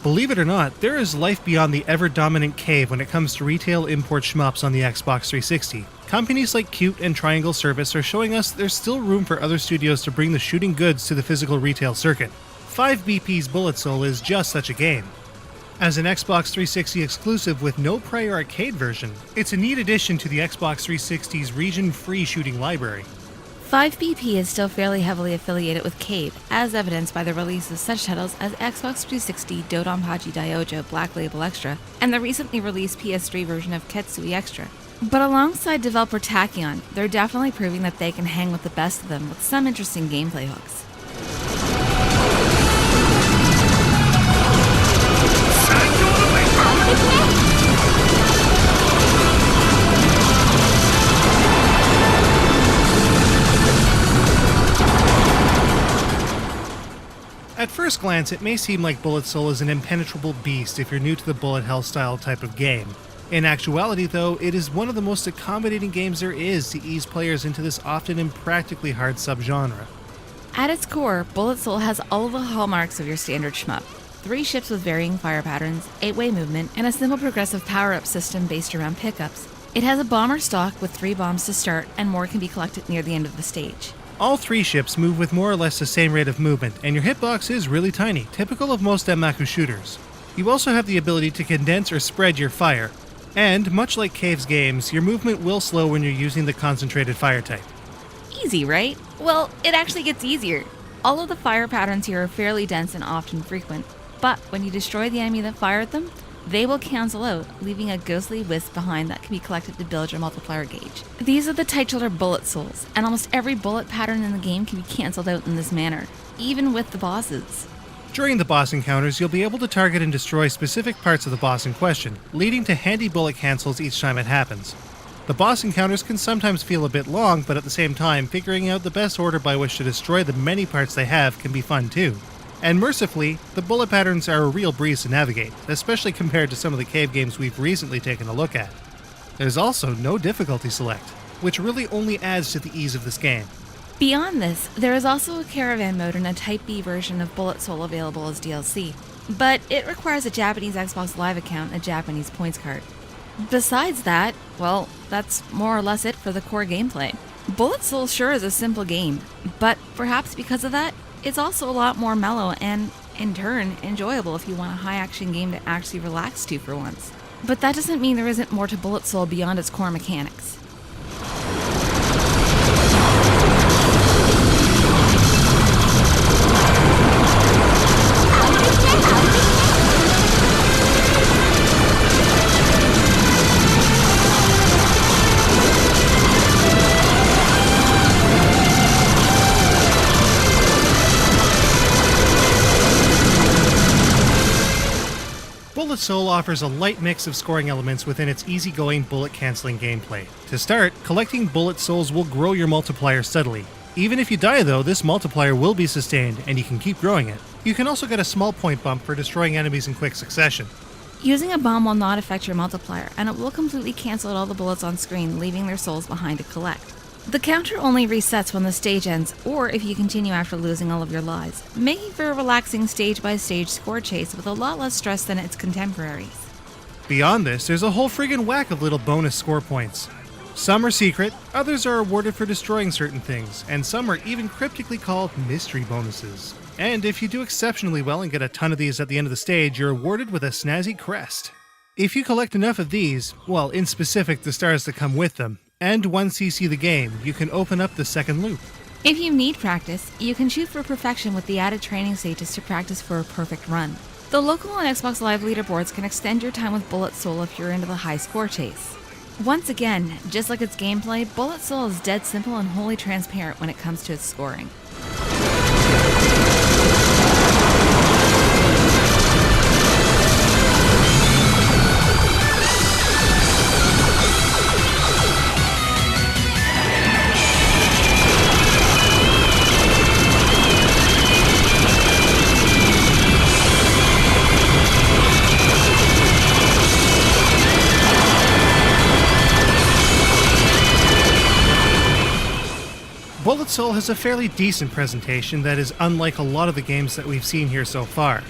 Believe it or not, there is life beyond the ever-dominant Cave when it comes to retail import shmups on the Xbox 360. Companies like Qt and Triangle Service are showing us there's still room for other studios to bring the shooting goods to the physical retail circuit. 5BP's Bullet Soul is just such a game. As an Xbox 360 exclusive with no prior arcade version, it's a neat addition to the Xbox 360's region-free shooting library. 5BP is still fairly heavily affiliated with Cave, as evidenced by the release of such titles as Xbox 360 Dodonpachi Daiojo Black Label Extra and the recently released PS3 version of Ketsui Extra. But alongside developer Tachyon, they're definitely proving that they can hang with the best of them with some interesting gameplay hooks. At first glance, it may seem like Bullet Soul is an impenetrable beast if you're new to the bullet hell style type of game. In actuality, though, it is one of the most accommodating games there is to ease players into this often impractically hard subgenre. At its core, Bullet Soul has all of the hallmarks of your standard shmup. 3 ships with varying fire patterns, 8-way movement, and a simple progressive power-up system based around pickups. It has a bomber stock with 3 bombs to start, and more can be collected near the end of the stage. All 3 ships move with more or less the same rate of movement, and your hitbox is really tiny, typical of most Denmaku shooters. You also have the ability to condense or spread your fire, and, much like Cave's games, your movement will slow when you're using the concentrated fire type. Easy, right? Well, it actually gets easier. All of the fire patterns here are fairly dense and often frequent, but when you destroy the enemy that fired them, they will cancel out, leaving a ghostly wisp behind that can be collected to build your multiplier gauge. These are the titular bullet souls, and almost every bullet pattern in the game can be cancelled out in this manner, even with the bosses. During the boss encounters, you'll be able to target and destroy specific parts of the boss in question, leading to handy bullet cancels each time it happens. The boss encounters can sometimes feel a bit long, but at the same time, figuring out the best order by which to destroy the many parts they have can be fun too. And mercifully, the bullet patterns are a real breeze to navigate, especially compared to some of the Cave games we've recently taken a look at. There's also no difficulty select, which really only adds to the ease of this game. Beyond this, there is also a caravan mode and a Type B version of Bullet Soul available as DLC, but it requires a Japanese Xbox Live account and a Japanese points card. Besides that, well, that's more or less it for the core gameplay. Bullet Soul sure is a simple game, but perhaps because of that, it's also a lot more mellow and, in turn, enjoyable if you want a high-action game to actually relax to for once. But that doesn't mean there isn't more to Bullet Soul beyond its core mechanics. Bullet Soul offers a light mix of scoring elements within its easygoing bullet-canceling gameplay. To start, collecting Bullet Souls will grow your multiplier steadily. Even if you die though, this multiplier will be sustained, and you can keep growing it. You can also get a small point bump for destroying enemies in quick succession. Using a bomb will not affect your multiplier, and it will completely cancel out all the bullets on screen, leaving their souls behind to collect. The counter only resets when the stage ends, or if you continue after losing all of your lives, making for a relaxing stage-by-stage score chase with a lot less stress than its contemporaries. Beyond this, there's a whole friggin' whack of little bonus score points. Some are secret, others are awarded for destroying certain things, and some are even cryptically called mystery bonuses. And if you do exceptionally well and get a ton of these at the end of the stage, you're awarded with a snazzy crest. If you collect enough of these, well, in specific the stars that come with them, and once you see the game, you can open up the second loop. If you need practice, you can shoot for perfection with the added training stages to practice for a perfect run. The local and Xbox Live leaderboards can extend your time with Bullet Soul if you're into the high score chase. Once again, just like its gameplay, Bullet Soul is dead simple and wholly transparent when it comes to its scoring. Bullet Soul has a fairly decent presentation that is unlike a lot of the games that we've seen here so far.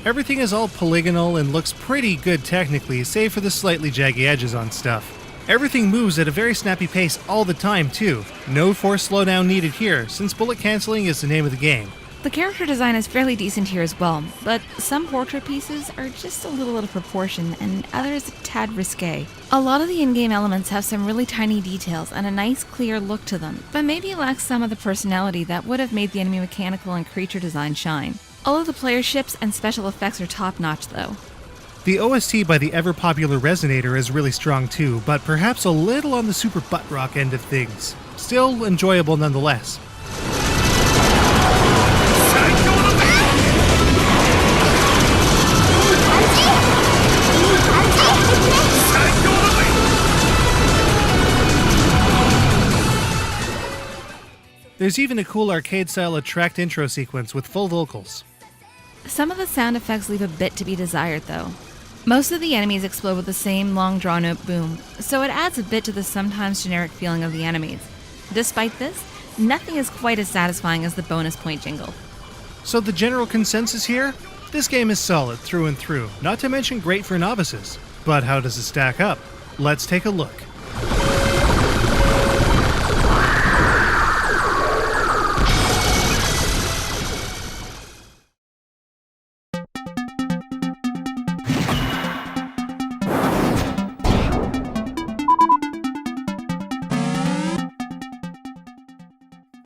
Everything is all polygonal and looks pretty good technically, save for the slightly jaggy edges on stuff. Everything moves at a very snappy pace all the time too. No forced slowdown needed here, since bullet cancelling is the name of the game. The character design is fairly decent here as well, but some portrait pieces are just a little out of proportion and others a tad risque. A lot of the in-game elements have some really tiny details and a nice clear look to them, but maybe lacks some of the personality that would have made the enemy mechanical and creature design shine. All of the player ships and special effects are top-notch though. The OST by the ever-popular Resonator is really strong too, but perhaps a little on the super butt rock end of things. Still enjoyable nonetheless. There's even a cool arcade-style attract intro sequence with full vocals. Some of the sound effects leave a bit to be desired though. Most of the enemies explode with the same long drawn-out boom, so it adds a bit to the sometimes generic feeling of the enemies. Despite this, nothing is quite as satisfying as the bonus point jingle. So the general consensus here? This game is solid through and through, not to mention great for novices. But how does it stack up? Let's take a look.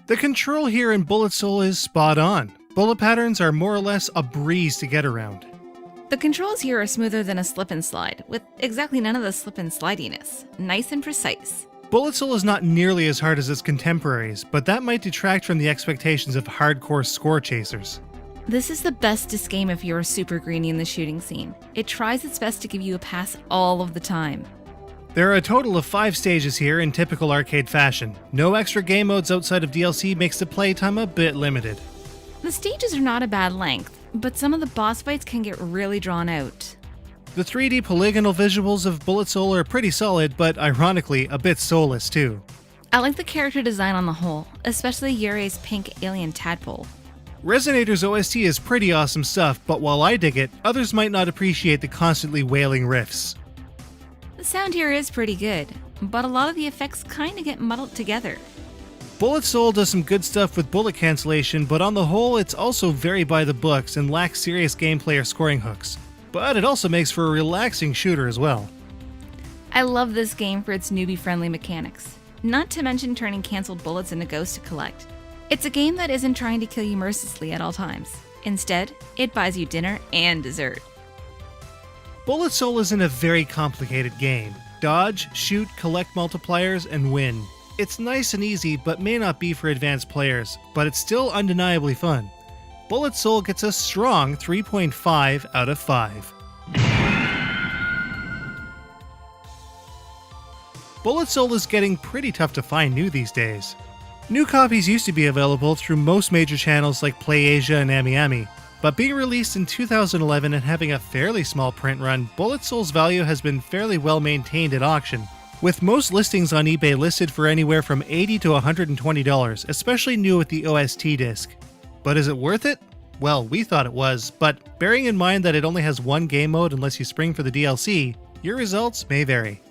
The control here in Bullet Soul is spot on. Bullet patterns are more or less a breeze to get around. The controls here are smoother than a slip and slide, with exactly none of the slip and slidiness. Nice and precise. Bullet Soul is not nearly as hard as its contemporaries, but that might detract from the expectations of hardcore score chasers. This is the bestest game if you're super greeny in the shooting scene. It tries its best to give you a pass all of the time. There are a total of 5 stages here in typical arcade fashion. No extra game modes outside of DLC makes the playtime a bit limited. The stages are not a bad length, but some of the boss fights can get really drawn out. The 3D polygonal visuals of Bullet Soul are pretty solid, but ironically, a bit soulless too. I like the character design on the whole, especially Yurei's pink alien tadpole. Resonator's OST is pretty awesome stuff, but while I dig it, others might not appreciate the constantly wailing riffs. The sound here is pretty good, but a lot of the effects kinda get muddled together. Bullet Soul does some good stuff with bullet cancellation, but on the whole it's also very by the books and lacks serious gameplay or scoring hooks. But it also makes for a relaxing shooter as well. I love this game for its newbie-friendly mechanics, not to mention turning cancelled bullets into ghosts to collect. It's a game that isn't trying to kill you mercilessly at all times. Instead, it buys you dinner and dessert. Bullet Soul isn't a very complicated game. Dodge, shoot, collect multipliers, and win. It's nice and easy, but may not be for advanced players, but it's still undeniably fun. Bullet Soul gets a strong 3.5 out of 5. Bullet Soul is getting pretty tough to find new these days. New copies used to be available through most major channels like PlayAsia and AmiAmi, but being released in 2011 and having a fairly small print run, Bullet Soul's value has been fairly well maintained at auction, with most listings on eBay listed for anywhere from $80 to $120, especially new with the OST disc. But is it worth it? Well, we thought it was, but bearing in mind that it only has one game mode unless you spring for the DLC, your results may vary.